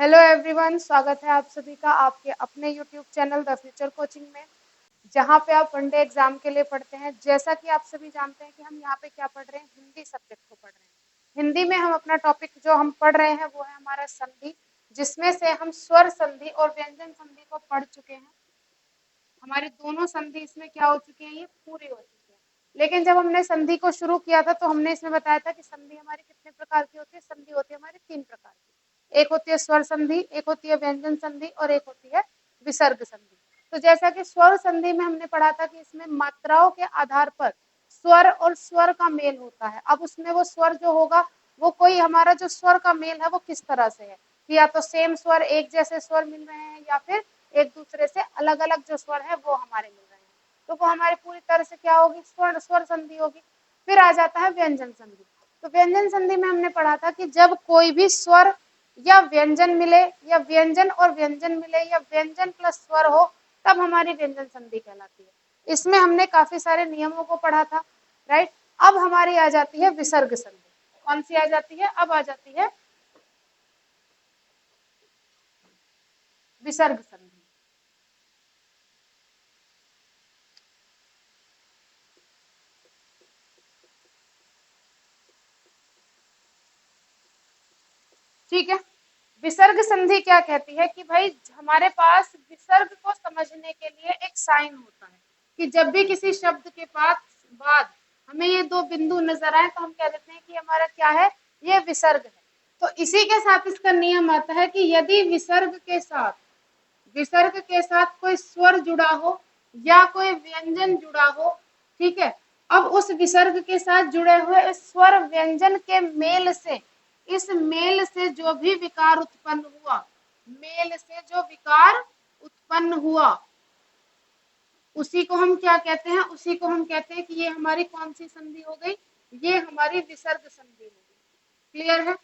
Hello everyone, स्वागत है आप सभी का आपके अपने YouTube channel the future coaching में, जहां पे आप वनडे एग्जाम के लिए पढ़ते हैं। जैसा कि आप सभी जानते हैं कि हम यहाँ पे क्या पढ़ रहे हैं, हिंदी सब्जेक्ट को पढ़ रहे हैं। हिंदी में हम अपना टॉपिक जो हम पढ़ रहे हैं वो है हमारा संधि, जिसमें से हम स्वर संधि और व्यंजन संधि को पढ़ चुके हैं। हमारी दोनों संधि इसमें क्या हो चुकी है, ये पूरी हो चुकी है। लेकिन जब हमने संधि को शुरू किया था तो हमने इसमें बताया था कि संधि हमारी कितने प्रकार की होती है। संधि होती है हमारी 3 प्रकार की। एक होती है स्वर संधि, एक होती है व्यंजन संधि और एक होती है विसर्ग संधि। तो जैसा कि स्वर संधि में हमने पढ़ा था कि इसमें मात्राओं के आधार पर स्वर और स्वर का मेल होता है। अब उसमें वो स्वर जो होगा वो कोई हमारा जो स्वर का मेल है वो किस तरह से है, कि या तो सेम स्वर, एक जैसे स्वर मिल रहे हैं, या फिर एक दूसरे से अलग अलग जो स्वर है वो हमारे मिल रहे हैं, तो वो हमारी पूरी तरह से क्या होगी, स्वर स्वर संधि होगी। फिर आ जाता है व्यंजन संधि। तो व्यंजन संधि में हमने पढ़ा था कि जब कोई भी स्वर या व्यंजन मिले, या व्यंजन और व्यंजन मिले, या व्यंजन प्लस स्वर हो, तब हमारी व्यंजन संधि कहलाती है। इसमें हमने काफी सारे नियमों को पढ़ा था, राइट। अब हमारी आ जाती है विसर्ग संधि। कौन सी आ जाती है, अब आ जाती है विसर्ग संधि। ठीक है। विसर्ग संधि क्या कहती है कि भाई हमारे पास विसर्ग को समझने के लिए एक साइन होता है, कि जब भी किसी शब्द के पास बाद हमें ये दो बिंदु नजर आए तो हम कह देते हैं कि हमारा क्या है, ये विसर्ग है। तो इसी के साथ इसका नियम आता है कि यदि विसर्ग के साथ कोई स्वर जुड़ा हो या कोई व्यंजन जुड़ा हो, ठीक है, अब उस विसर्ग के साथ जुड़े हुए स्वर व्यंजन के मेल से, इस मेल से जो भी विकार उत्पन्न हुआ, मेल से जो विकार उत्पन्न हुआ, उसी को हम क्या कहते हैं, उसी को हम कहते हैं कि ये हमारी कौन सी संधि हो गई, ये हमारी विसर्ग संधि हो गई। क्लियर है?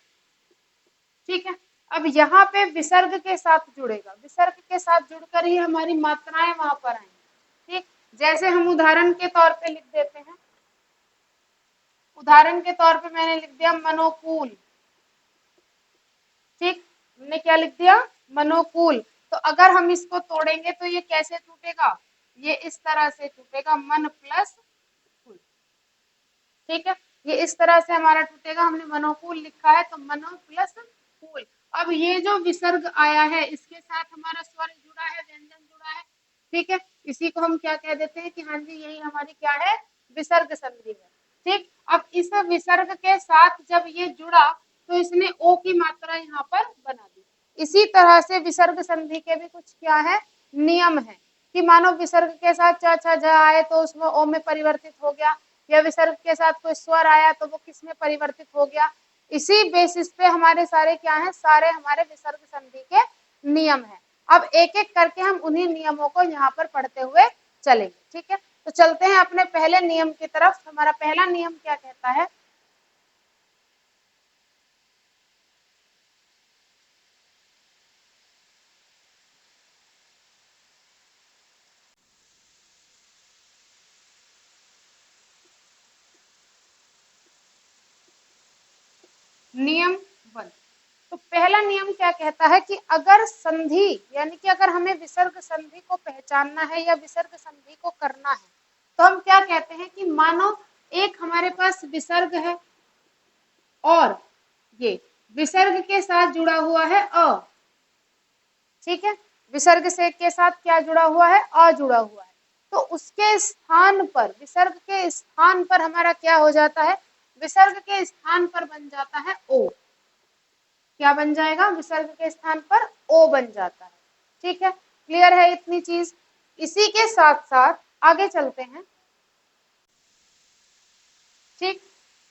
ठीक है। अब यहाँ पे विसर्ग के साथ जुड़ेगा, विसर्ग के साथ जुड़कर ही हमारी मात्राएं वहां पर आएंगी। ठीक, जैसे हम उदाहरण के तौर पे लिख देते हैं, उदाहरण के तौर पे मैंने लिख दिया मनोकूल। ठीक, हमने क्या लिख दिया, मनोकूल। तो अगर हम इसको तोड़ेंगे तो ये कैसे टूटेगा, ये इस तरह से टूटेगा, मन प्लस कुल। ठीक है, ये इस तरह से हमारा टूटेगा। हमने मनोकूल लिखा है तो मनो प्लस कूल। अब ये जो विसर्ग आया है इसके साथ हमारा स्वर जुड़ा है, व्यंजन जुड़ा है। ठीक है, इसी को हम क्या कह देते हैं कि हाँ जी यही हमारी क्या है, विसर्ग संधि है। ठीक, अब इस विसर्ग के साथ जब ये जुड़ा तो इसने ओ की मात्रा यहाँ पर बना दी। इसी तरह से विसर्ग संधि के भी कुछ क्या है, नियम है, कि मानो विसर्ग के साथ च छ ज आए तो उसमें ओ में परिवर्तित हो गया, या विसर्ग के साथ कोई स्वर आया तो वो किस में परिवर्तित हो गया। इसी बेसिस पे हमारे सारे क्या हैं, सारे हमारे विसर्ग संधि के नियम हैं। अब एक एक करके हम उन्हीं नियमों को यहाँ पर पढ़ते हुए चलेंगे। ठीक है, तो चलते हैं अपने पहले नियम की तरफ। हमारा पहला नियम क्या कहता है, नियम 1। तो पहला नियम क्या कहता है कि अगर संधि, यानी कि अगर हमें विसर्ग संधि को पहचानना है या विसर्ग संधि को करना है, तो हम क्या कहते हैं कि मानो एक हमारे पास विसर्ग है और ये विसर्ग के साथ जुड़ा हुआ है अ। ठीक है, विसर्ग से के साथ क्या जुड़ा हुआ है, अ जुड़ा हुआ है। तो उसके स्थान पर, विसर्ग के स्थान पर हमारा क्या हो जाता है, विसर्ग के स्थान पर बन जाता है ओ। क्या बन जाएगा, विसर्ग के स्थान पर ओ बन जाता है। ठीक है, क्लियर है इतनी चीज। इसी के साथ साथ आगे चलते हैं। ठीक,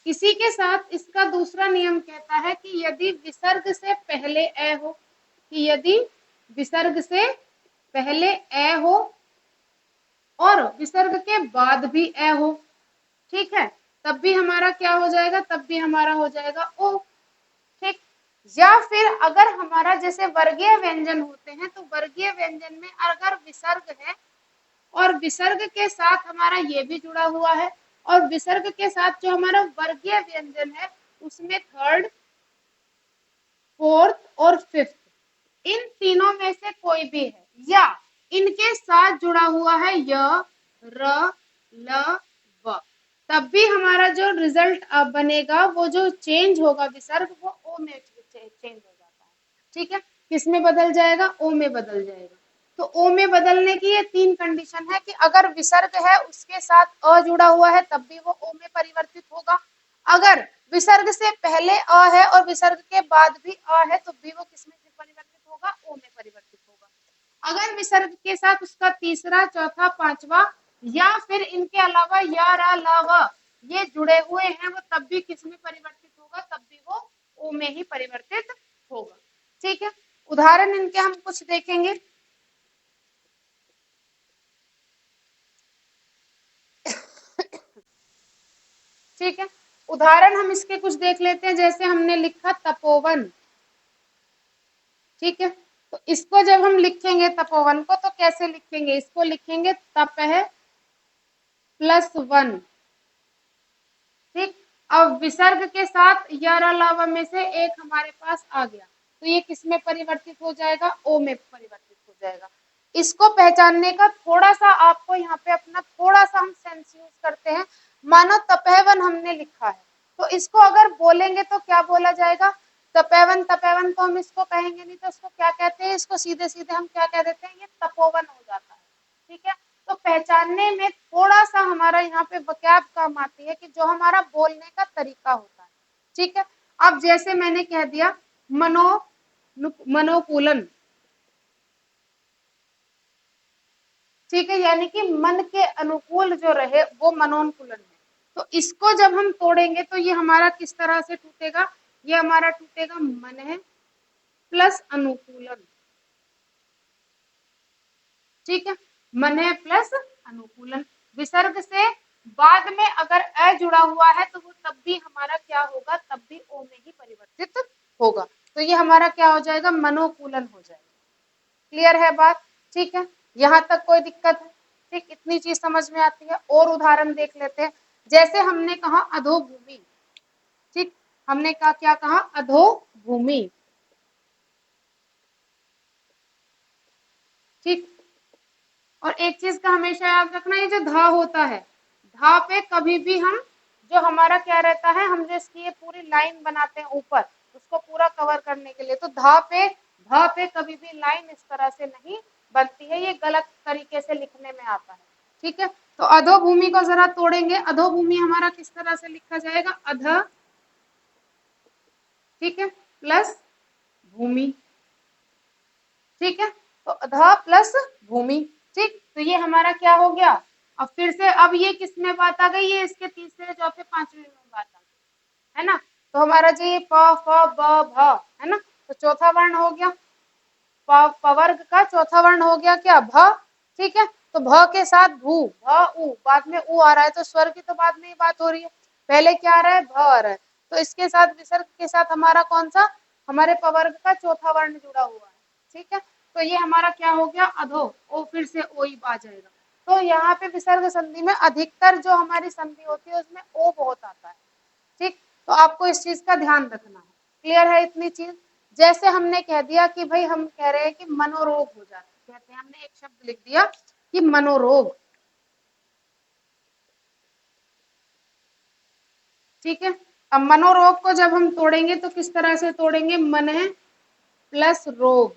इसी के साथ इसका दूसरा नियम कहता है कि यदि विसर्ग से पहले ए हो, कि यदि विसर्ग से पहले ए हो और विसर्ग के बाद भी ए हो, ठीक है, तब भी हमारा क्या हो जाएगा, तब भी हमारा हो जाएगा ओ। ठीक, या फिर अगर हमारा जैसे वर्गीय व्यंजन होते हैं तो वर्गीय व्यंजन में अगर विसर्ग है और विसर्ग के साथ हमारा ये भी जुड़ा हुआ है, और विसर्ग के साथ जो हमारा वर्गीय व्यंजन है उसमें थर्ड, फोर्थ और फिफ्थ, इन तीनों में से कोई भी है या इनके साथ जुड़ा हुआ है य, र, ल, व, तब भी हमारा जो रिजल्ट बनेगा वो जो चेंज होगा विसर्ग वो ओ में चेंज हो जाता है। ठीक है, किस में बदल जाएगा? ओ में बदल जाएगा। तो ओ में बदलने की ये तीन कंडीशन है कि अगर विसर्ग है उसके साथ अ जुड़ा हुआ है तब भी वो ओ में परिवर्तित होगा, अगर विसर्ग से पहले अ है और विसर्ग के बाद भी अ है तो भी वो किसमें परिवर्तित होगा? ओ में परिवर्तित होगा। अगर विसर्ग के साथ उसका तीसरा, चौथा, पांचवा या फिर इनके अलावा या, रा, ला, व ये जुड़े हुए हैं वो तब भी किसमें परिवर्तित होगा? तब भी वो ओ में ही परिवर्तित होगा। ठीक है, उदाहरण इनके हम कुछ देखेंगे। ठीक है, उदाहरण हम इसके कुछ देख लेते हैं। जैसे हमने लिखा तपोवन, ठीक है, तो इसको जब हम लिखेंगे तपोवन को तो कैसे लिखेंगे? इसको लिखेंगे तपह प्लस वन। ठीक, अब विसर्ग के साथ या, रा, ला, व में से एक हमारे पास आ गया तो ये किस में परिवर्तित हो जाएगा? ओ में परिवर्तित हो जाएगा। इसको पहचानने का थोड़ा सा आपको यहाँ पे अपना थोड़ा सा हम सेंस यूज करते हैं। मानो तपहवन हमने लिखा है तो इसको अगर बोलेंगे तो क्या बोला जाएगा? तपैवन। तपैवन को हम इसको कहेंगे नहीं तो इसको क्या कहते हैं? इसको सीधे सीधे हम क्या कह देते हैं? ये तपोवन हो जाता है। ठीक है, तो पहचानने में थोड़ा सा हमारा यहाँ पे वक्याब काम आती है कि जो हमारा बोलने का तरीका होता है। ठीक है, अब जैसे मैंने कह दिया मनो मनोकूलन, ठीक है, यानी कि मन के अनुकूल जो रहे वो मनोनुकूलन है। तो इसको जब हम तोड़ेंगे तो ये हमारा किस तरह से टूटेगा? ये हमारा टूटेगा मन है प्लस अनुकूलन। ठीक है, मन है प्लस अनुकूलन। विसर्ग से बाद में अगर अ जुड़ा हुआ है तो वो तब भी हमारा क्या होगा? तब भी ओ में ही परिवर्तित होगा। तो ये हमारा क्या हो जाएगा? मनोकूलन हो जाएगा। क्लियर है बात? ठीक है, यहाँ तक कोई दिक्कत है? ठीक, इतनी चीज समझ में आती है। और उदाहरण देख लेते हैं। जैसे हमने कहा अधोभूमि, ठीक, हमने कहा क्या कहा? अधोभूमि। ठीक, और एक चीज का हमेशा याद रखना, ये जो धा होता है, धा पे कभी भी हम जो हमारा क्या रहता है, हम जो इसकी ये पूरी लाइन बनाते हैं ऊपर उसको पूरा कवर करने के लिए, तो धा पे कभी भी लाइन इस तरह से नहीं बनती है, ये गलत तरीके से लिखने में आता है। ठीक है, तो अधोभूमि को जरा तोड़ेंगे। अधोभूमि हमारा किस तरह से लिखा जाएगा? अध, ठीक है, प्लस भूमि। ठीक है, तो अध प्लस भूमि। ठीक, तो ये हमारा क्या हो गया? अब फिर से अब ये किस में बात आ गई? ये इसके तीसरे, चौथे, पांचवें में बात आ गई, है ना? तो हमारा जो ये प, फ, ब, भ है ना, तो चौथा वर्ण हो गया। पवर्ग का चौथा वर्ण हो गया क्या? भ। ठीक है, तो भ के साथ भू, भ उ, बाद में उ आ रहा है तो स्वर की तो बाद में ही बात हो रही है, पहले क्या आ रहा है? भ आ रहा है, तो इसके साथ विसर्ग के साथ हमारा कौन सा? हमारे पवर्ग का चौथा वर्ण जुड़ा हुआ है। ठीक है, तो ये हमारा क्या हो गया? अधो, ओ फिर से ओ ही आ जाएगा। तो यहाँ पे विसर्ग संधि में अधिकतर जो हमारी संधि होती है उसमें ओ बहुत आता है। ठीक, तो आपको इस चीज का ध्यान रखना है। क्लियर है इतनी चीज? जैसे हमने कह दिया कि भाई हम कह रहे हैं कि मनोरोग हो जाता है, कहते हैं, हमने एक शब्द लिख दिया कि मनोरोग। ठीक है, अब मनोरोग को जब हम तोड़ेंगे तो किस तरह से तोड़ेंगे? मन है प्लस रोग।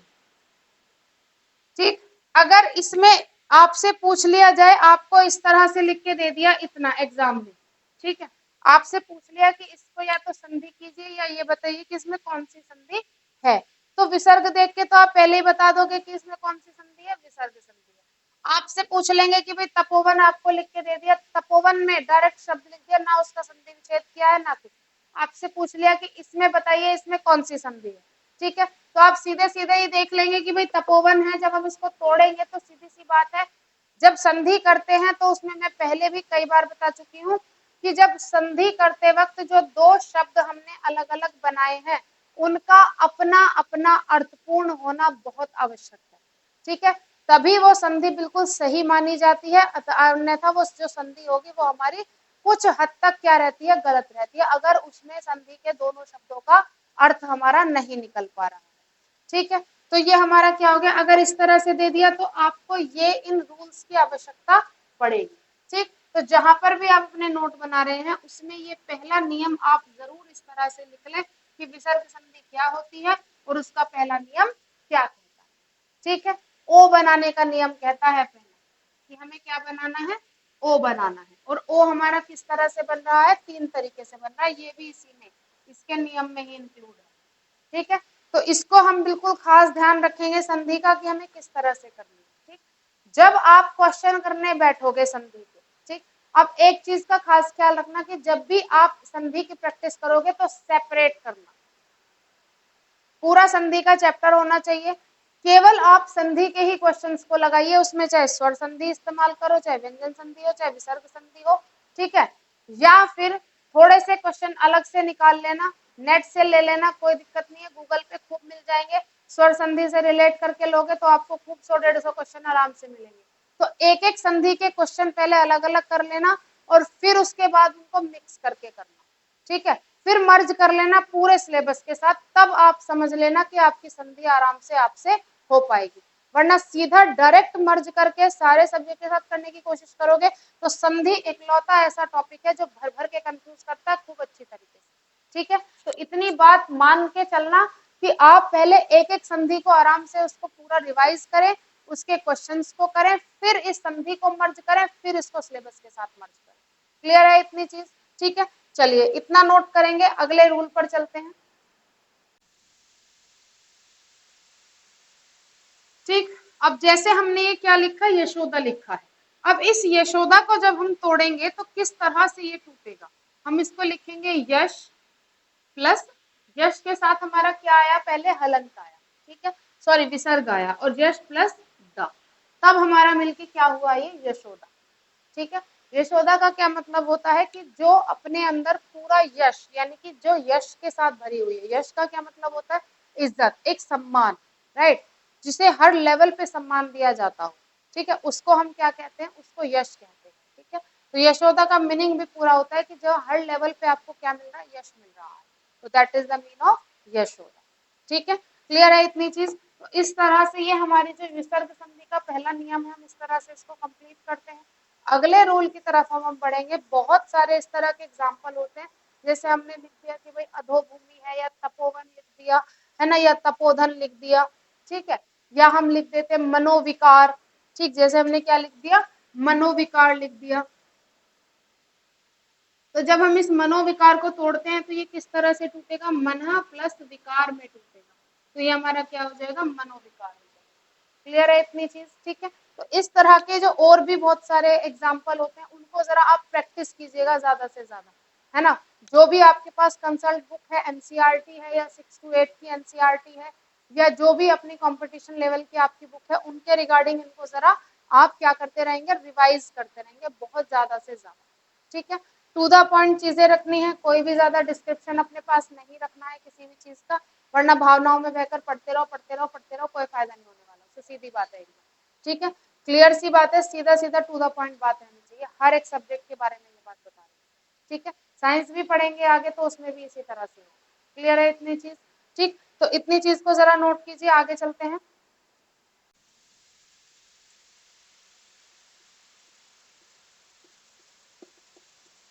ठीक, अगर इसमें आपसे पूछ लिया जाए, आपको इस तरह से लिख के दे दिया इतना एग्जाम में, ठीक है, आपसे पूछ लिया कि इसको या तो संधि कीजिए या ये बताइए कि इसमें कौन सी संधि है, तो विसर्ग देख के तो आप पहले ही बता दोगे कि इसमें कौन सी संधि है? विसर्ग संधि है। आपसे पूछ लेंगे कि भाई तपोवन, आपको लिख के दे दिया, तपोवन में डायरेक्ट शब्द लिख दिया, ना उसका संधि विच्छेद किया है ना कुछ, आपसे पूछ लिया कि इसमें बताइए इसमें कौन सी संधि है। ठीक है, तो आप सीधे सीधे ही देख लेंगे कि भाई तपोवन है, जब हम इसको तोड़ेंगे तो सीधी सी बात है, जब संधि करते हैं तो उसमें मैं पहले भी कई बार बता चुकी हूँ कि जब संधि करते वक्त जो दो शब्द हमने अलग अलग बनाए हैं उनका अपना अपना अर्थपूर्ण होना बहुत आवश्यक है। ठीक है, तभी वो संधि बिल्कुल सही मानी जाती है, अन्यथा वो जो संधि होगी वो हमारी कुछ हद तक क्या रहती है? गलत रहती है, अगर उसमें संधि के दोनों शब्दों का अर्थ हमारा नहीं निकल पा रहा है। ठीक है, तो ये हमारा क्या हो गया, अगर इस तरह से दे दिया तो आपको ये इन रूल्स की आवश्यकता पड़ेगी। ठीक, तो जहां पर भी आप अपने नोट बना रहे हैं उसमें ये पहला नियम आप जरूर इस तरह से लिख लें कि विसर्ग संधि क्या होती है और उसका पहला नियम क्या कहता है। ठीक है, ओ बनाने का नियम कहता है पहले कि हमें क्या बनाना है, ओ बनाना है। और ओ हमारा किस तरह से बन रहा है, 3 तरीके से बन रहा है, ये भी इसी में इसके नियम में ही इंक्लूड है। ठीक है, तो इसको हम बिल्कुल खास ध्यान रखेंगे संधि का कि हमें किस तरह से करनी है। ठीक, जब आप क्वेश्चन करने बैठोगे संधि के, ठीक, अब एक चीज का खास ख्याल रखना कि जब भी आप संधि की प्रैक्टिस करोगे तो सेपरेट करना, पूरा संधि का चैप्टर होना चाहिए। केवल आप संधि के ही क्वेश्चंस को लगाइए, उसमें चाहे स्वर संधि इस्तेमाल करो, चाहे व्यंजन संधि हो, चाहे विसर्ग संधि हो। ठीक है, या फिर थोड़े से क्वेश्चन अलग से निकाल लेना, नेट से ले लेना, कोई दिक्कत नहीं है, गूगल पे खूब मिल जाएंगे। स्वर संधि से रिलेट करके लोगे तो आपको खूब 100-150 क्वेश्चन आराम से मिलेंगे। तो एक एक संधि के क्वेश्चन पहले अलग अलग कर लेना और फिर उसके बाद उनको मिक्स करके करना। ठीक है, फिर मर्ज कर लेना पूरे सिलेबस के साथ, तब आप समझ लेना कि आपकी संधि आराम से आपसे हो पाएगी। वरना सीधा डायरेक्ट मर्ज करके सारे सब्जेक्ट के साथ करने की कोशिश करोगे तो संधि इकलौता ऐसा टॉपिक है जो भर भर के कंफ्यूज करता है खूब अच्छी तरीके से। ठीक है, तो इतनी बात मान के चलना कि आप पहले एक एक संधि को आराम से उसको पूरा रिवाइज करें, उसके क्वेश्चंस को करें, फिर इस संधि को मर्ज करें, फिर इसको सिलेबस के साथ मर्ज करें। क्लियर है इतनी चीज? ठीक है, चलिए इतना नोट करेंगे, अगले रूल पर चलते हैं। ठीक, अब जैसे हमने ये क्या लिखा, यशोदा लिखा है। अब इस यशोदा को जब हम तोड़ेंगे तो किस तरह से ये टूटेगा, हम इसको लिखेंगे यश प्लस, यश के साथ हमारा क्या आया, पहले हलंत आया, ठीक है, सॉरी विसर्ग आया, और यश प्लस द, तब हमारा मिलके क्या हुआ, ये यशोदा। ठीक है, यशोदा का क्या मतलब होता है कि जो अपने अंदर पूरा यश, यानी कि जो यश के साथ भरी हुई है। यश का क्या मतलब होता है, इज्जत, एक सम्मान, राइट, जिसे हर लेवल पे सम्मान दिया जाता हो। ठीक है, उसको हम क्या कहते हैं, उसको यश कहते हैं। ठीक है, तो यशोदा का मीनिंग भी पूरा होता है कि जो हर लेवल पे आपको क्या मिल रहा है, यश मिल रहा है, तो that is the mean of Yashoda. ठीक है, क्लियर है इतनी चीज? तो इस तरह से ये हमारी जो विसर्ग संधि का पहला नियम है, हम इस तरह से इसको कंप्लीट करते हैं। अगले रूल की तरफ हम बढ़ेंगे। बहुत सारे इस तरह के एग्जाम्पल होते हैं, जैसे हमने लिख दिया कि भाई अधोभूमि है, या तपोवन लिख दिया है ना, या तपोधन लिख दिया। ठीक है, या हम लिख देते मनोविकार। ठीक, जैसे हमने क्या लिख दिया, मनोविकार लिख दिया। तो जब हम इस मनोविकार को तोड़ते हैं तो ये किस तरह से टूटेगा, मन प्लस विकार में टूटेगा, तो ये हमारा क्या हो जाएगा, मनोविकार हो जाएगा। क्लियर है इतनी चीज? ठीक है, तो इस तरह के जो और भी बहुत सारे एग्जाम्पल होते हैं उनको जरा आप प्रैक्टिस कीजिएगा ज्यादा से ज्यादा, है ना। जो भी आपके पास कंसल्ट बुक है, एनसीईआरटी है या 6 to 8 की एनसीईआरटी है, या जो भी अपनी कंपटीशन लेवल की आपकी बुक है, उनके रिगार्डिंग इनको जरा आप क्या करते रहेंगे, रिवाइज करते रहेंगे बहुत ज्यादा से ज्यादा। ठीक है, टू द पॉइंट चीजें रखनी है, कोई भी ज्यादा डिस्क्रिप्शन अपने पास नहीं रखना है किसी भी चीज का, वरना भावनाओं में बहकर पढ़ते रहो पढ़ते रहो पढ़ते रहो, कोई फायदा नहीं होने वाला, तो सीधी बात है एकदम। ठीक है, क्लियर सी बात है, सीधा सीधा टू द पॉइंट बात रहनी चाहिए, हर एक सब्जेक्ट के बारे में ये बात बता रही है। ठीक है, साइंस भी पढ़ेंगे आगे तो उसमें भी इसी तरह से हो। क्लियर है इतनी चीज? ठीक, तो इतनी चीज को जरा नोट कीजिए, आगे चलते हैं।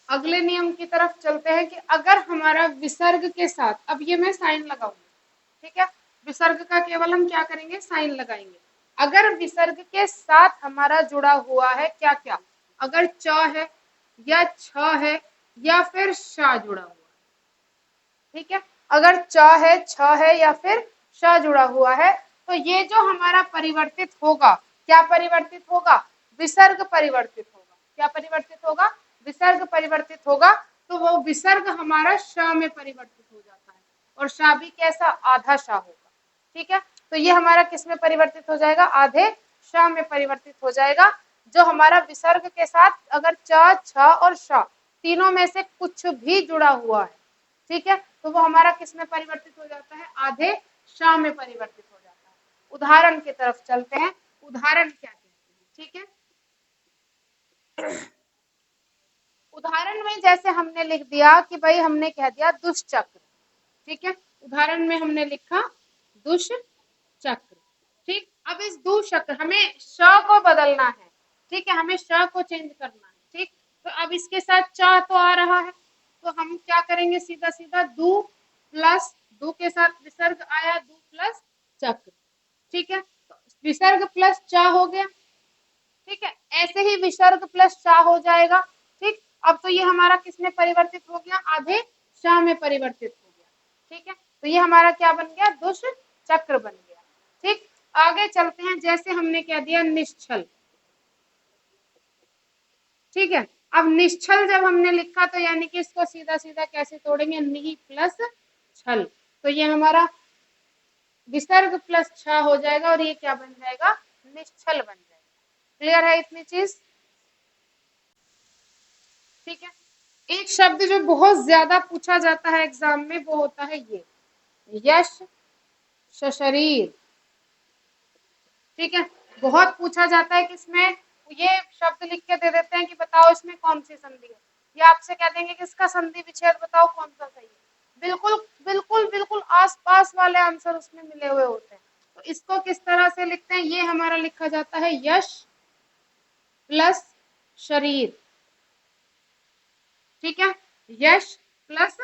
अगले नियम की तरफ चलते हैं कि अगर हमारा विसर्ग के साथ, अब ये मैं साइन लगाऊंगी, ठीक है, विसर्ग का केवल हम क्या करेंगे, साइन लगाएंगे। अगर विसर्ग के साथ हमारा जुड़ा हुआ है क्या क्या, अगर च है या छ है या फिर शा जुड़ा हुआ है। ठीक है, अगर च है, छ है या फिर श जुड़ा हुआ है, तो ये जो हमारा परिवर्तित होगा, क्या परिवर्तित होगा, विसर्ग परिवर्तित होगा। क्या परिवर्तित होगा, विसर्ग परिवर्तित होगा। तो वो विसर्ग हमारा श में परिवर्तित हो जाता है, और श भी कैसा, आधा श होगा। ठीक है, तो ये हमारा किस में परिवर्तित हो जाएगा, आधे श में परिवर्तित हो जाएगा। जो हमारा विसर्ग के साथ अगर च, छ और श तीनों में से कुछ भी जुड़ा हुआ है, ठीक है, तो वो हमारा किस में परिवर्तित हो जाता है, आधे श में परिवर्तित हो जाता है। उदाहरण की तरफ चलते हैं, उदाहरण क्या कहते हैं। ठीक है, उदाहरण में जैसे हमने लिख दिया कि भाई हमने कह दिया दुष्चक्र। ठीक है, उदाहरण में हमने लिखा दुष्चक्र, चक्र। ठीक, अब इस दुशक्र हमें श को बदलना है, ठीक है, हमें श को चेंज करना है। ठीक, तो अब इसके साथ च तो आ रहा है, तो हम क्या करेंगे, सीधा सीधा दु प्लस दु के साथ विसर्ग आया, दु प्लस चक्र। ठीक है, तो विसर्ग प्लस च हो गया। ठीक है, ऐसे ही विसर्ग प्लस चा हो जाएगा। ठीक, अब तो ये हमारा किसमें परिवर्तित हो गया, आधे शाह में परिवर्तित हो गया। ठीक है, तो ये हमारा क्या बन गया, दुष्चक्र बन गया। ठीक, आगे चलते हैं, जैसे हमने क्या दिया, निश्चल। ठीक है, अब निश्चल जब हमने लिखा तो यानी कि इसको सीधा सीधा कैसे तोड़ेंगे, नि प्लस छल, तो ये हमारा विसर्ग प्लस छ हो जाएगा और ये क्या बन जाएगा, निश्चल बन जाएगा। क्लियर है इतनी चीज। ठीक है, एक शब्द जो बहुत ज्यादा पूछा जाता है एग्जाम में वो होता है ये यश शरीर। ठीक है, बहुत पूछा जाता है कि इसमें ये शब्द लिख के दे देते हैं कि बताओ इसमें कौन सी संधि है, या आपसे कह देंगे कि इसका संधि विच्छेद बताओ कौन सा सही है। बिल्कुल बिल्कुल बिल्कुल आसपास वाले आंसर उसमें मिले हुए होते हैं। तो इसको किस तरह से लिखते हैं, ये हमारा लिखा जाता है यश प्लस शरीर। ठीक है, यश प्लस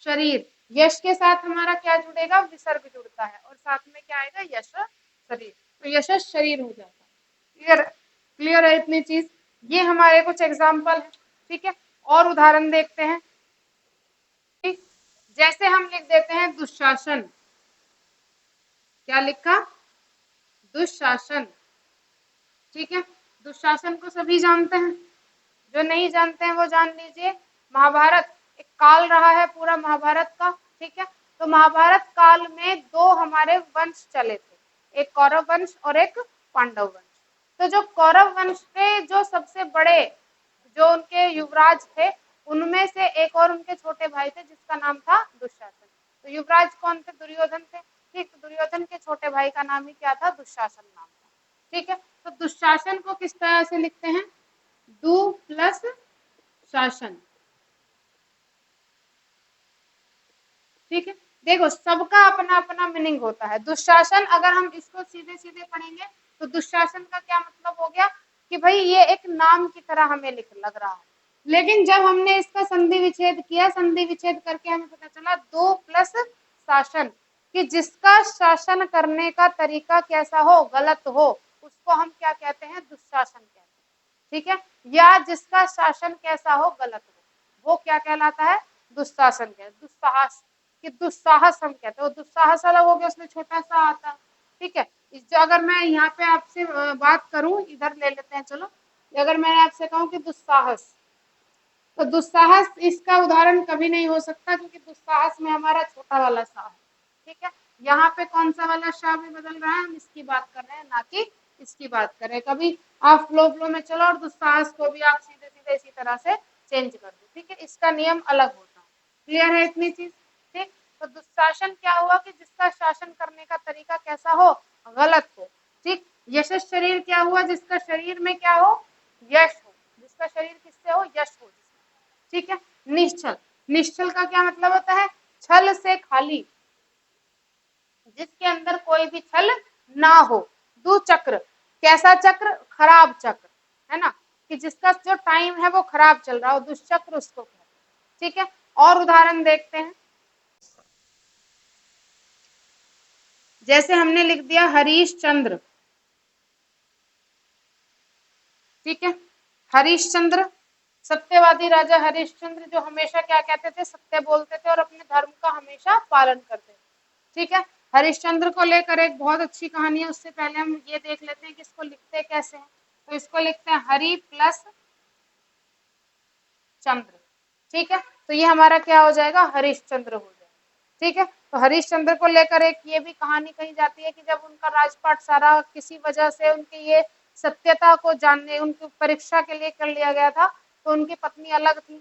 शरीर, यश के साथ हमारा क्या जुड़ेगा, विसर्ग जुड़ता है और साथ में क्या आएगा, यश शरीर, तो यश शरीर हो जाता है। क्लियर, क्लियर है इतनी चीज। ये हमारे कुछ एग्जाम्पल है। ठीक है, और उदाहरण देखते हैं। ठीक, जैसे हम लिख देते हैं दुशासन, क्या लिखा, दुशासन। ठीक है, दुशासन को सभी जानते हैं, जो नहीं जानते हैं वो जान लीजिए। महाभारत एक काल रहा है पूरा महाभारत का। ठीक है, तो महाभारत काल में दो हमारे वंश चले थे, एक कौरव वंश और एक पांडव वंश। तो जो कौरव वंश के जो सबसे बड़े जो उनके युवराज थे, उनमें से एक और उनके छोटे भाई थे जिसका नाम था दुशासन। तो युवराज कौन थे, दुर्योधन थे। ठीक, तो दुर्योधन के छोटे भाई का नाम ही क्या था, दुशासन नाम था। ठीक है, तो दुशासन को किस तरह से लिखते हैं, दु प्लस शासन। ठीक है, देखो सबका अपना अपना मीनिंग होता है। दुशासन अगर हम इसको सीधे सीधे पढ़ेंगे तो दुशासन का क्या मतलब हो गया कि भाई ये एक नाम की तरह हमें लिख लग रहा है, लेकिन जब हमने इसका संधि विच्छेद किया, संधि विच्छेद करके हमें पता चला दो प्लस शासन, कि जिसका शासन करने का तरीका कैसा हो, गलत हो, उसको हम क्या कहते हैं, दुशासन कहते हैं। ठीक है, या जिसका शासन कैसा हो, गलत हो, वो क्या कहलाता है, दुशासन कहते, दुस्साहस, कि दुस्साहस हम कहते हैं। दुस्साहस अलग हो गया, उसमें छोटा सा आता। ठीक है, जो अगर मैं यहाँ पे आपसे बात करूं, इधर ले लेते हैं चलो, अगर मैं आपसे कहूँ कि दुस्साहस, तो दुस्साहस इसका उदाहरण कभी नहीं हो सकता, क्योंकि दुस्साहस में हमारा छोटा वाला सा है। ठीक है, यहाँ पे कौन सा वाला शाह में बदल रहा है, हम इसकी बात कर रहे हैं, ना कि इसकी बात कर रहे हैं। कभी आप फ्लो फ्लो में चलो और दुस्साहस को भी आप सीधे सीधे इसी तरह से चेंज कर दो। ठीक है, इसका नियम अलग होता है। क्लियर है इतनी चीज। ठीक, तो दुशासन क्या हुआ कि जिसका शासन करने का तरीका कैसा हो, गलत हो। ठीक, यश शरीर क्या हुआ, जिसका शरीर में क्या हो, यश हो, जिसका शरीर किससे हो, यश हो। ठीक है, निश्चल, निश्चल का क्या मतलब होता है, छल से खाली, जिसके अंदर कोई भी छल ना हो। दुचक्र, कैसा चक्र, खराब चक्र, है ना, कि जिसका जो टाइम है वो खराब चल रहा हो, दुष्चक्र उसको कहते हैं। ठीक है, और उदाहरण देखते हैं। जैसे हमने लिख दिया हरीश चंद्र। ठीक है, हरीश चंद्र, सत्यवादी राजा हरिश्चंद्र, जो हमेशा क्या कहते थे, सत्य बोलते थे और अपने धर्म का हमेशा पालन करते थे। ठीक है, हरिश्चंद्र को लेकर एक बहुत अच्छी कहानी है, उससे पहले हम ये देख लेते हैं कि इसको लिखते कैसे हैं। तो इसको लिखते हैं हरि प्लस चंद्र। ठीक है, तो ये हमारा क्या हो जाएगा, हरिश्चंद्र हो जाएगा। ठीक है, तो हरिश्चंद्र को लेकर एक ये भी कहानी कही जाती है कि जब उनका राजपाट सारा किसी वजह से उनकी ये सत्यता को जानने, उनकी परीक्षा के लिए कर लिया गया था, तो उनकी पत्नी अलग थी।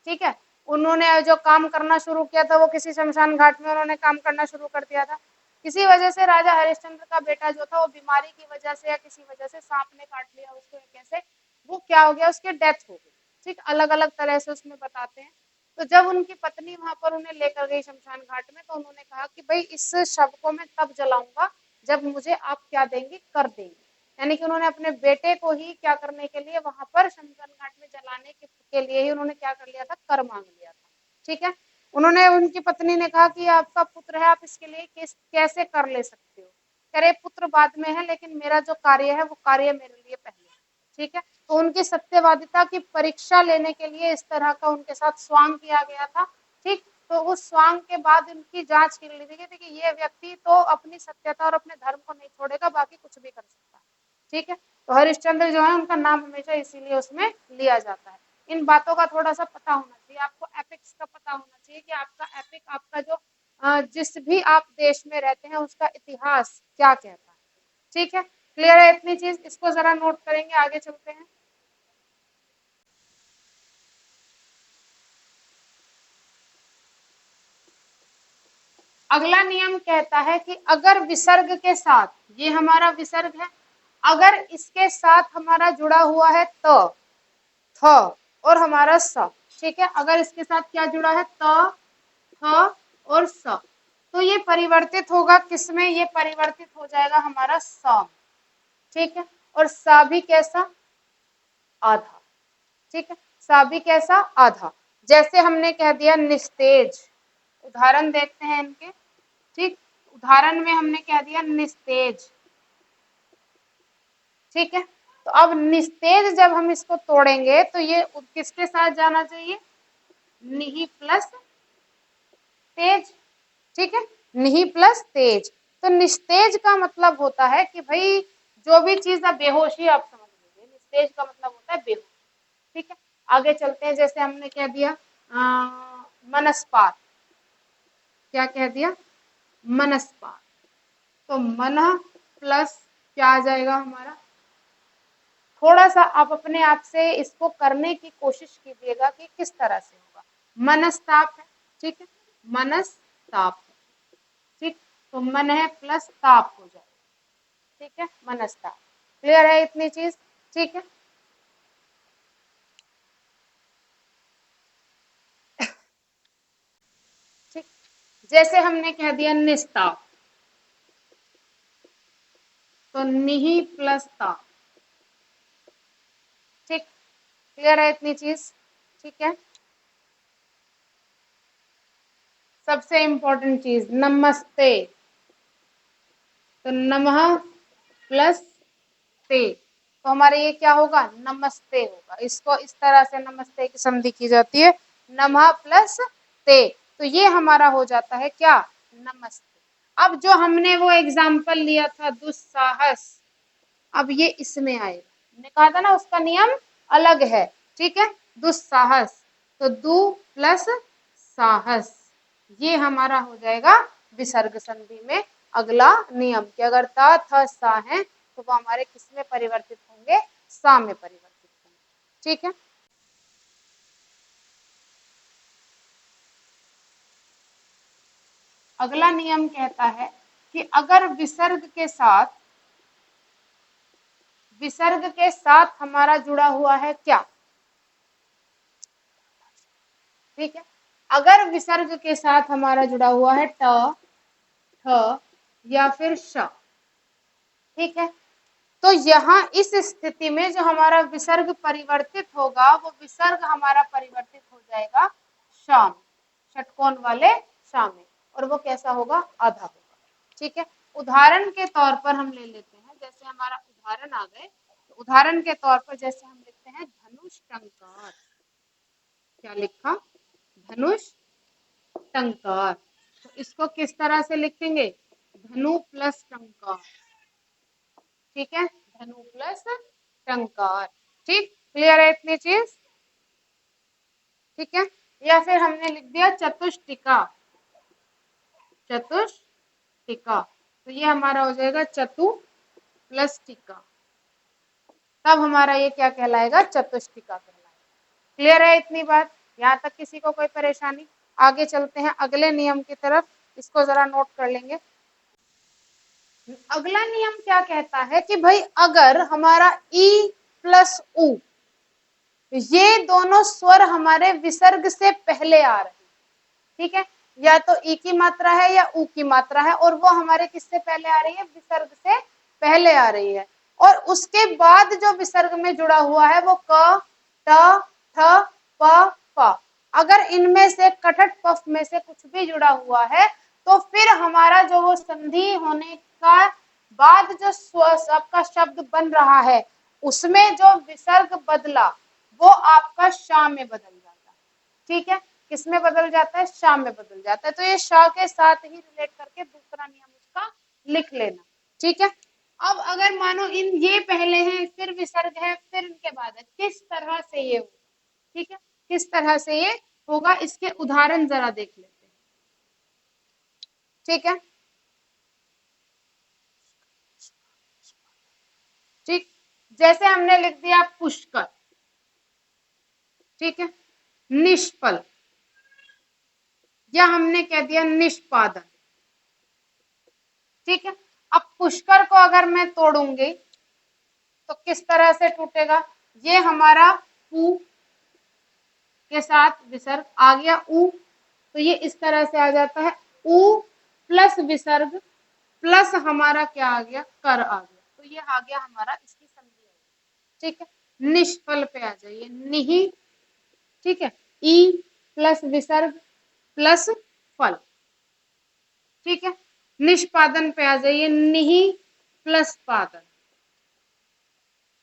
ठीक है, उन्होंने जो काम करना शुरू किया था वो किसी शमशान घाट में उन्होंने काम करना शुरू कर दिया था। किसी वजह से राजा हरिश्चंद्र का बेटा जो था वो बीमारी की वजह से या किसी वजह से सांप ने काट लिया उसको, कैसे वो क्या हो गया, उसकी डेथ हो गई। ठीक, अलग अलग तरह से उसमें बताते हैं। तो जब उनकी पत्नी वहां पर उन्हें लेकर गई शमशान घाट में, तो उन्होंने कहा कि भाई इस शव को मैं तब जलाऊंगा जब मुझे आप क्या देंगे, कर देंगे। यानी कि उन्होंने अपने बेटे को ही क्या करने के लिए, वहां पर शमशान घाट में जलाने के लिए ही उन्होंने क्या कर लिया था, कर मांग लिया था। ठीक है, उन्होंने, उनकी पत्नी ने कहा कि आपका पुत्र है, आप इसके लिए कैसे कर ले सकते हो। कह रहे पुत्र बाद में है, लेकिन मेरा जो कार्य है वो कार्य मेरे लिए पहले है। ठीक है, तो उनकी सत्यवादिता की परीक्षा लेने के लिए इस तरह का उनके साथ स्वांग किया गया था। ठीक, तो उस स्वांग के बाद उनकी जांच की गई थी कि ये व्यक्ति तो अपनी सत्यता और अपने धर्म को नहीं छोड़ेगा, बाकी कुछ भी कर सकता है। ठीक है, तो हरिश्चंद्र जो है उनका नाम हमेशा इसीलिए उसमें लिया जाता है। इन बातों का थोड़ा सा पता होना चाहिए आपको, एपिक्स का पता होना चाहिए कि आपका एपिक, आपका जो जिस भी आप देश में रहते हैं उसका इतिहास क्या कहता है। ठीक है, क्लियर है इतनी चीज, इसको जरा नोट करेंगे, आगे चलते हैं। अगला नियम कहता है कि अगर विसर्ग के साथ, ये हमारा विसर्ग है, अगर इसके साथ हमारा जुड़ा हुआ है त, थ और हमारा स। ठीक है, अगर इसके साथ क्या जुड़ा है, त, थ और स, तो ये परिवर्तित होगा किसमें, ये परिवर्तित हो जाएगा हमारा स में। ठीक है, और सा भी कैसा, आधा। ठीक है, सा भी कैसा, आधा। जैसे हमने कह दिया निस्तेज, उदाहरण देखते हैं इनके। ठीक, उदाहरण में हमने कह दिया निस्तेज। ठीक है, तो अब निस्तेज जब हम इसको तोड़ेंगे तो ये किसके साथ जाना चाहिए, निहि प्लस तेज। ठीक है, निहि प्लस तेज। तो निस्तेज का मतलब होता है कि भाई जो भी चीज है, बेहोशी आप समझ लीजिए, निस्तेज का मतलब होता है बेहोश। ठीक है, आगे चलते हैं। जैसे हमने कह दिया मनस्पात, क्या कह दिया, मनस्पात। तो मन प्लस क्या आ जाएगा हमारा, थोड़ा सा आप अपने आप से इसको करने की कोशिश कीजिएगा कि किस तरह से होगा। मनस्ताप है, ठीक है, मनस्ताप है। ठीक, तो मन है प्लस ताप हो जाएगा। ठीक है, मनस्ताप। क्लियर है इतनी चीज। ठीक है, ठीक, जैसे हमने कह दिया निस्ताप, तो निहि प्लस ताप। ठीक, क्लियर है इतनी चीज। ठीक है, सबसे इंपॉर्टेंट चीज नमस्ते, तो नमः प्लस ते, तो हमारे ये क्या होगा, नमस्ते होगा। इसको इस तरह से नमस्ते की संधि की जाती है, नमः प्लस ते, तो ये हमारा हो जाता है क्या, नमस्ते। अब जो हमने वो एग्जाम्पल लिया था दुस्साहस, अब ये इसमें आएगा, हमने कहा था ना उसका नियम अलग है। ठीक है, दुस्साहस, तो दु प्लस साहस, ये हमारा हो जाएगा विसर्ग संधि में अगला नियम, कि अगर त थ सा है तो वो हमारे किस में परिवर्तित होंगे, सा में परिवर्तित होंगे। ठीक है, अगला नियम कहता है कि अगर विसर्ग के साथ हमारा जुड़ा हुआ है क्या, ठीक है, अगर विसर्ग के साथ हमारा जुड़ा हुआ है ट, ठ या फिर श, ठीक है, तो यहाँ इस स्थिति में जो हमारा विसर्ग परिवर्तित होगा, वो विसर्ग हमारा परिवर्तित हो जाएगा शाम, षटकोण वाले शाम में, और वो कैसा होगा, आधा होगा। ठीक है, उदाहरण के तौर पर हम ले लेते हैं, जैसे हमारा उदाहरण आ गए, तो उदाहरण के तौर पर जैसे हम लिखते हैं धनुष टंकार, क्या लिखा, धनुष टंकार, तो इसको किस तरह से लिखेंगे, धनु प्लस टंकार। ठीक है, धनु प्लस टंकार। ठीक, क्लियर है इतनी चीज। ठीक है, या फिर हमने लिख दिया चतुष्टिका, चतुष्टिका, तो ये हमारा हो जाएगा चतु प्लस टिका, तब हमारा ये क्या कहलाएगा, चतुष्टिका कहलाएगा। क्लियर है इतनी बात, यहाँ तक किसी को कोई परेशानी। आगे चलते हैं अगले नियम की तरफ, इसको जरा नोट कर लेंगे। अगला नियम क्या कहता है कि भाई अगर हमारा ई प्लस उ, ये दोनों स्वर हमारे विसर्ग से पहले आ रहे हैं, ठीक है, या तो ई की मात्रा है या ऊ की मात्रा है, और वो हमारे किससे पहले आ रही है, विसर्ग से पहले आ रही है। और उसके बाद जो विसर्ग में जुड़ा हुआ है वो क, ट, ठ, प, फ। अगर इनमें से कठट पफ में से कुछ भी जुड़ा हुआ है तो फिर हमारा जो वो संधि होने का बाद जो आपका शब्द बन रहा है उसमें जो विसर्ग बदला वो आपका शा में बदल जाता है। ठीक है, किसमें बदल जाता है, शा में बदल जाता है। तो ये शा के साथ ही रिलेट करके दूसरा नियम उसका लिख लेना। ठीक है, अब अगर मानो इन ये पहले हैं फिर विसर्ग है फिर इनके बाद है, किस तरह से ये होगा। ठीक है, किस तरह से ये होगा इसके उदाहरण जरा देख लेते हैं। ठीक है, ठीक, जैसे हमने लिख दिया पुष्कर, ठीक है, निष्फल, या हमने कह दिया निष्पादन। ठीक है, अब पुष्कर को अगर मैं तोड़ूंगी तो किस तरह से टूटेगा, ये हमारा ऊ के साथ विसर्ग आ गया ऊ, तो ये इस तरह से आ जाता है ऊ प्लस विसर्ग प्लस हमारा क्या आ गया, कर आ गया। तो ये आ गया हमारा इसकी संधि। ठीक है, निष्फल पे आ जाइए, निहि, ठीक है, ई प्लस विसर्ग प्लस फल। ठीक है, निष्पादन पे आ जाइए, निहि प्लस पादन।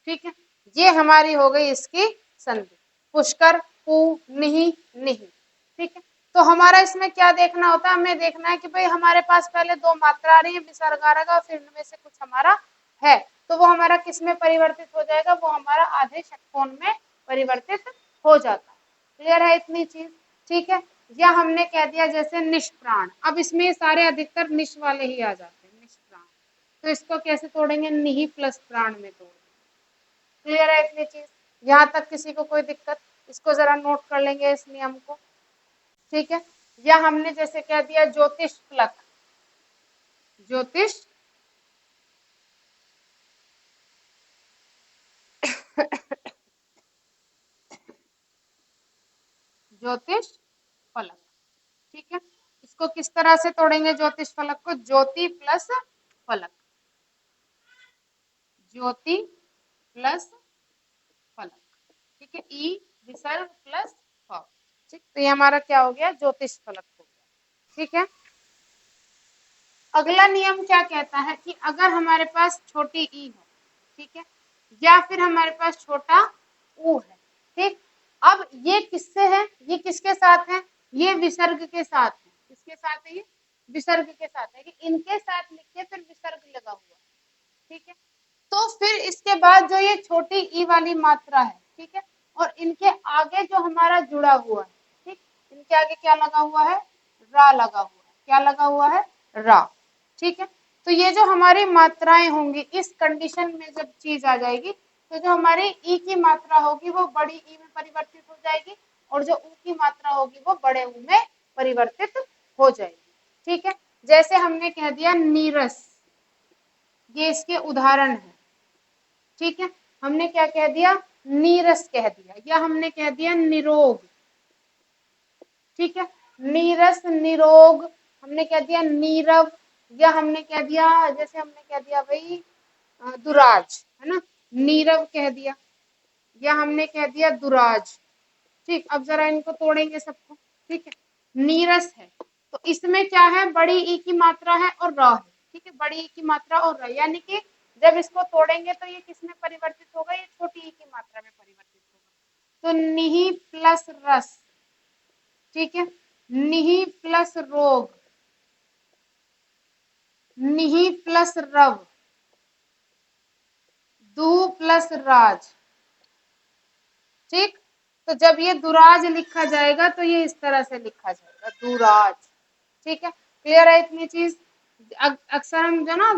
ठीक है, ये हमारी हो गई इसकी संधि, पुष्कर, पू, निहि, निहि। ठीक है, तो हमारा इसमें क्या देखना होता है, हमें देखना है कि भाई हमारे पास पहले दो मात्रा आ रही है, विसर्ग आ रहा है, फिर इनमें से कुछ हमारा है, तो वो हमारा किस में परिवर्तित हो जाएगा, वो हमारा आधे षटकोण में परिवर्तित हो जाता है। क्लियर है इतनी चीज। ठीक है, या हमने कह दिया जैसे निष्प्राण, अब इसमें सारे अधिकतर निश वाले ही आ जाते हैं, निष्प्राण, तो इसको कैसे तोड़ेंगे, निहि प्लस प्राण में तोड़ेंगे। क्लियर है इतनी चीज, यहाँ तक किसी को कोई दिक्कत, इसको जरा नोट कर लेंगे इस नियम को। ठीक है, या हमने जैसे कह दिया ज्योतिष फलक, ज्योतिष ज्योतिष फलक। ठीक है, इसको किस तरह से तोड़ेंगे ज्योतिष फलक को, ज्योति प्लस फलक, ज्योति प्लस फलक। ठीक है, ई विसर्ग प्लस फ। ठीक, तो ये हमारा क्या हो गया, ज्योतिष फलक हो गया। ठीक है, अगला नियम क्या कहता है कि अगर हमारे पास छोटी ई है, ठीक है, या फिर हमारे पास छोटा ऊ है, ठीक, अब ये किससे है, ये किसके साथ है, ये विसर्ग के साथ है, किसके साथ है, ये विसर्ग के साथ है, कि इनके साथ लिखिए फिर विसर्ग लगा हुआ। ठीक है, तो फिर इसके बाद जो ये छोटी ई वाली मात्रा है, ठीक है, और इनके आगे जो हमारा जुड़ा हुआ है, ठीक, इनके आगे क्या लगा हुआ है, रा लगा हुआ है, क्या लगा हुआ है, रा। ठीक है, तो ये जो हमारी मात्राएं होंगी इस कंडीशन में जब चीज आ जाएगी तो जो हमारी ई की मात्रा होगी वो बड़ी ई में परिवर्तित हो जाएगी और जो ऊ की मात्रा होगी वो बड़े ऊ में परिवर्तित हो जाएगी। ठीक है, जैसे हमने कह दिया नीरस, ये इसके उदाहरण है। ठीक है, हमने क्या कह दिया, नीरस कह दिया, या हमने कह दिया निरोग। ठीक है, नीरस, निरोग, हमने कह दिया नीरव, या हमने कह दिया जैसे हमने कह दिया भाई दुराज, है ना, नीरव कह दिया, या हमने कह दिया दुराज। ठीक, अब जरा इनको तोड़ेंगे सबको। ठीक है, नीरस है तो इसमें क्या है, बड़ी ई की मात्रा है और र है। ठीक है, बड़ी ई की मात्रा और र, यानी कि जब इसको तोड़ेंगे तो ये किस में परिवर्तित होगा, ये छोटी ई की मात्रा में परिवर्तित होगा। तो निहि प्लस रस, ठीक है, निहि प्लस रोग, निहि प्लस रव, दू प्लस राज। ठीक, तो जब ये दुराज लिखा जाएगा तो ये इस तरह से लिखा जाएगा, दुराज। ठीक है, क्लियर है इतनी चीज। अक्सर हम जो ना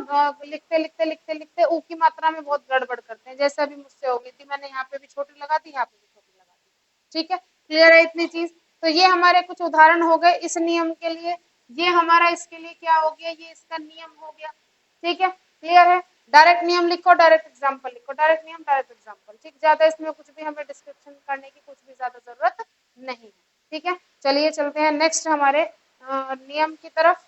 लिखते लिखते लिखते लिखते ऊ की मात्रा में बहुत गड़बड़ करते हैं, जैसे अभी मुझसे हो गई थी, मैंने यहाँ पे भी छोटी लगा दी, यहाँ पे भी छोटी लगा दी। ठीक है, क्लियर है इतनी चीज। तो ये हमारे कुछ उदाहरण हो गए इस नियम के लिए, ये हमारा इसके लिए क्या हो गया, ये इसका नियम हो गया। ठीक है, क्लियर है। डायरेक्ट नियम लिखो, डायरेक्ट एग्जाम्पल लिखो, डायरेक्ट नियम डायरेक्ट एग्जाम्पल। ठीक, ज्यादा इसमें कुछ भी हमें डिस्क्रिप्शन करने की कुछ भी ज्यादा जरूरत नहीं है। ठीक है, चलिए चलते हैं नेक्स्ट हमारे नियम की तरफ।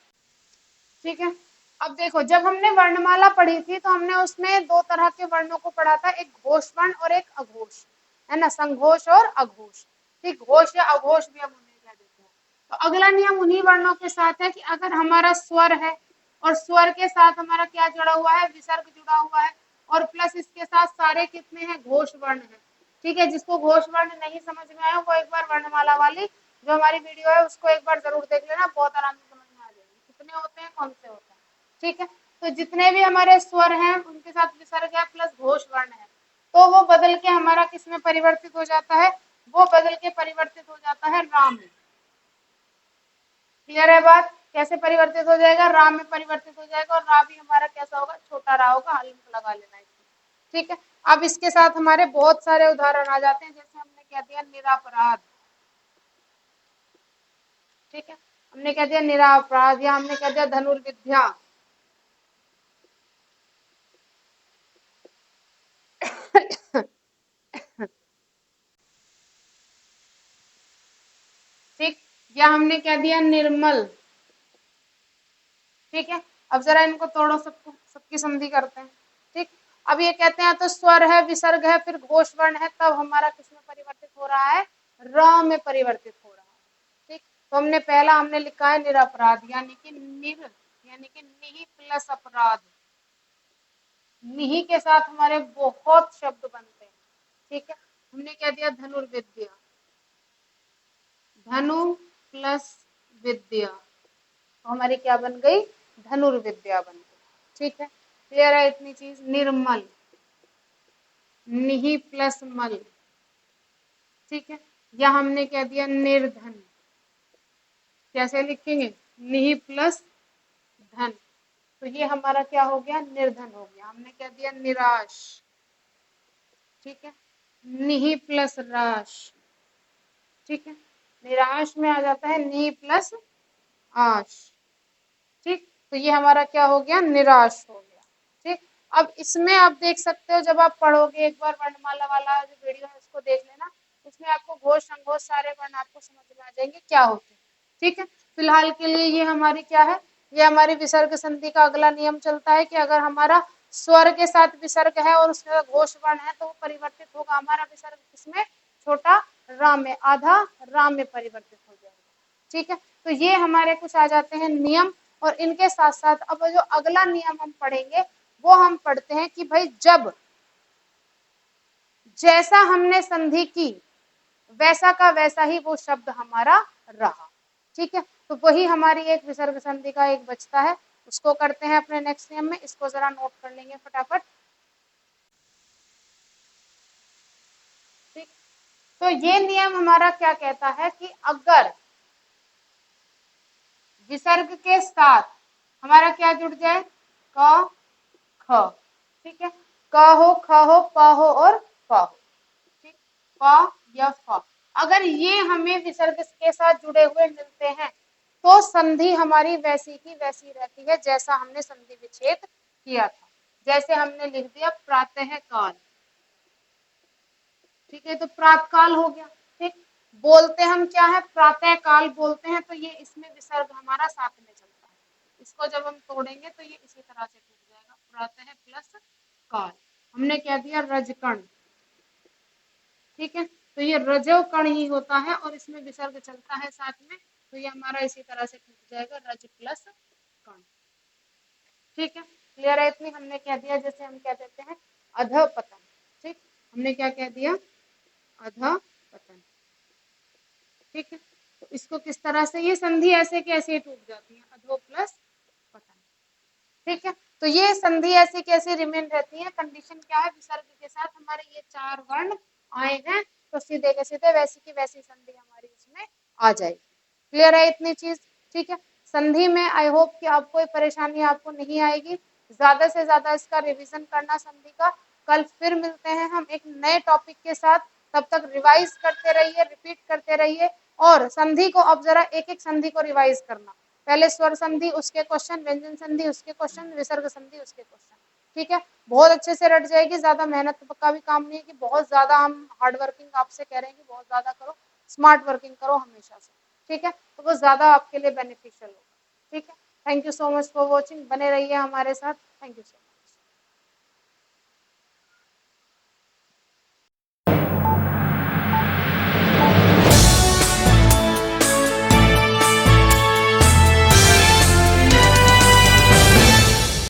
ठीक है, अब देखो, जब हमने वर्णमाला पढ़ी थी तो हमने उसमें दो तरह के वर्णों को पढ़ा था, एक घोष वर्ण और एक अघोष, है ना, संघोष और अघोष। ठीक, घोष या अघोष भी हम उन्हें कह देते हैं। तो अगला नियम उन्हीं वर्णों के साथ है कि अगर हमारा स्वर है और स्वर के साथ हमारा क्या जुड़ा हुआ है, विसर्ग जुड़ा हुआ है, और प्लस इसके साथ सारे कितने हैं, घोष वर्ण है। ठीक है, जिसको घोष वर्ण नहीं समझ में आया वो एक बार वर्णमाला वाली जो हमारी वीडियो है उसको एक बार जरूर देख लेना, बहुत आराम से समझ में आ जाएगी कितने होते हैं, कौन से होते हैं। ठीक है, तो जितने भी हमारे स्वर हैं उनके साथ विसर्ग है प्लस घोष वर्ण है, तो वो बदल के हमारा किस में परिवर्तित हो जाता है, वो बदल के परिवर्तित हो जाता है रा में। क्लियर है बात, कैसे परिवर्तित हो जाएगा, रा में परिवर्तित हो जाएगा, और रा भी हमारा कैसा होगा, छोटा रा होगा, हल्फ लगा लेना है। ठीक है, अब इसके साथ हमारे बहुत सारे उदाहरण आ जाते हैं, जैसे हमने कह दिया निरापराध। ठीक है, हमने कह दिया निरापराध, या हमने कह दिया धनुर्विद्या। ठीक, या हमने कह दिया निर्मल। ठीक है, अब जरा इनको तोड़ो, सबको, सबकी संधि करते हैं। ठीक, अब ये कहते हैं तो स्वर है, विसर्ग है, फिर घोष वर्ण है, तब हमारा किसमें परिवर्तित हो रहा है, र में परिवर्तित हो रहा है। ठीक, तो हमने पहला हमने लिखा है निरपराध, यानी कि निर, यानी कि निहि प्लस अपराध। निहि के साथ हमारे बहुत शब्द बनते हैं। ठीक है, हमने कह दिया धनुर्विद्या, धनु प्लस विद्या, तो हमारी क्या बन गई, धनुर्विद्या बन गई। ठीक है, क्लियर है इतनी चीज। निर्मल, निहि प्लस मल। ठीक है, या हमने कह दिया निर्धन, कैसे लिखेंगे, निहि प्लस धन, तो ये हमारा क्या हो गया, निर्धन हो गया। हमने कह दिया निराश। ठीक है, निहि प्लस राश। ठीक है, निराश में आ जाता है निहि प्लस आश। ठीक, तो ये हमारा क्या हो गया, निराश हो गया। ठीक, अब इसमें आप देख सकते हो, जब आप पढ़ोगे एक बार वर्णमाला वाला जो वीडियो है उसको देख लेना, उसमें आपको घोष संघोष सारे वर्ण आपको समझ में आ जाएंगे क्या होते हैं। ठीक है, फिलहाल के लिए ये हमारी क्या है, ये हमारी विसर्ग संधि का अगला नियम चलता है कि अगर हमारा स्वर के साथ विसर्ग है और उसमें घोष वर्ण है तो वो परिवर्तित होगा हमारा विसर्ग किसमें, छोटा रा में, आधा रा में परिवर्तित हो जाएगा। ठीक है, तो ये हमारे कुछ आ जाते हैं नियम, और इनके साथ साथ अब जो अगला नियम हम पढ़ेंगे वो हम पढ़ते हैं कि भाई जब जैसा हमने संधि की वैसा का वैसा ही वो शब्द हमारा रहा। ठीक है, तो वही हमारी एक विसर्ग संधि का एक बचता है, उसको करते हैं अपने नेक्स्ट नियम में, इसको जरा नोट कर लेंगे फटाफट। ठीक, तो ये नियम हमारा क्या कहता है कि अगर विसर्ग के साथ हमारा क्या जुड़ जाए, क ख। ठीक है, क हो, ख हो, प हो और फ हो। ठीक, प या फ, अगर ये हमें विसर्ग के साथ जुड़े हुए मिलते हैं तो संधि हमारी वैसी की वैसी रहती है जैसा हमने संधि विच्छेद किया था। जैसे हमने लिख दिया प्रातः काल। ठीक है, तो प्रातःकाल हो गया। ठीक, बोलते हम क्या है, प्रातः काल बोलते हैं, तो ये इसमें विसर्ग हमारा साथ में चलता है। इसको जब हम तोड़ेंगे तो ये इसी तरह से टूट जाएगा, प्रातः प्लस काल। हमने कह दिया रजकण। ठीक है, तो ये रजो कण ही होता है और इसमें विसर्ग चलता है साथ में, तो ये हमारा इसी तरह से टूट जाएगा, रज प्लस कण। ठीक है, क्लियर है इतनी। हमने कह दिया जैसे हम कह देते हैं अधपतन। ठीक, हमने क्या कह दिया, अधपतन। ठीक है, तो इसको किस तरह से, ये संधि ऐसे कैसे टूट जाती है, अधो प्लस पतन। ठीक है, तो ये संधि ऐसी कैसे रिमेन रहती है, कंडीशन क्या है, विसर्ग के साथ हमारे ये चार वर्ण आए हैं तो सीधे के सीधे वैसी की वैसी संधि हमारी इसमें आ जाएगी। क्लियर है इतनी चीज। ठीक है, संधि में आई होप कि आपको कोई परेशानी आपको नहीं आएगी, ज्यादा से ज्यादा इसका रिवीजन करना संधि का। कल फिर मिलते हैं हम एक नए टॉपिक के साथ, तब तक रिवाइज करते रहिए, रिपीट करते रहिए, और संधि को अब जरा एक एक संधि को रिवाइज करना, पहले स्वर संधि उसके क्वेश्चन, व्यंजन संधि उसके क्वेश्चन, विसर्ग संधि उसके क्वेश्चन। ठीक है, बहुत अच्छे से रट जाएगी, ज्यादा मेहनत का भी काम नहीं है कि बहुत ज्यादा हम हार्ड वर्किंग आपसे कह रहे हैं कि बहुत ज्यादा करो, स्मार्ट वर्किंग करो हमेशा से। ठीक है, तो वो ज़्यादा आपके लिए बेनिफिशियल होगा। ठीक है, thank you so much for watching, बने रहिए हमारे साथ। Thank you so much.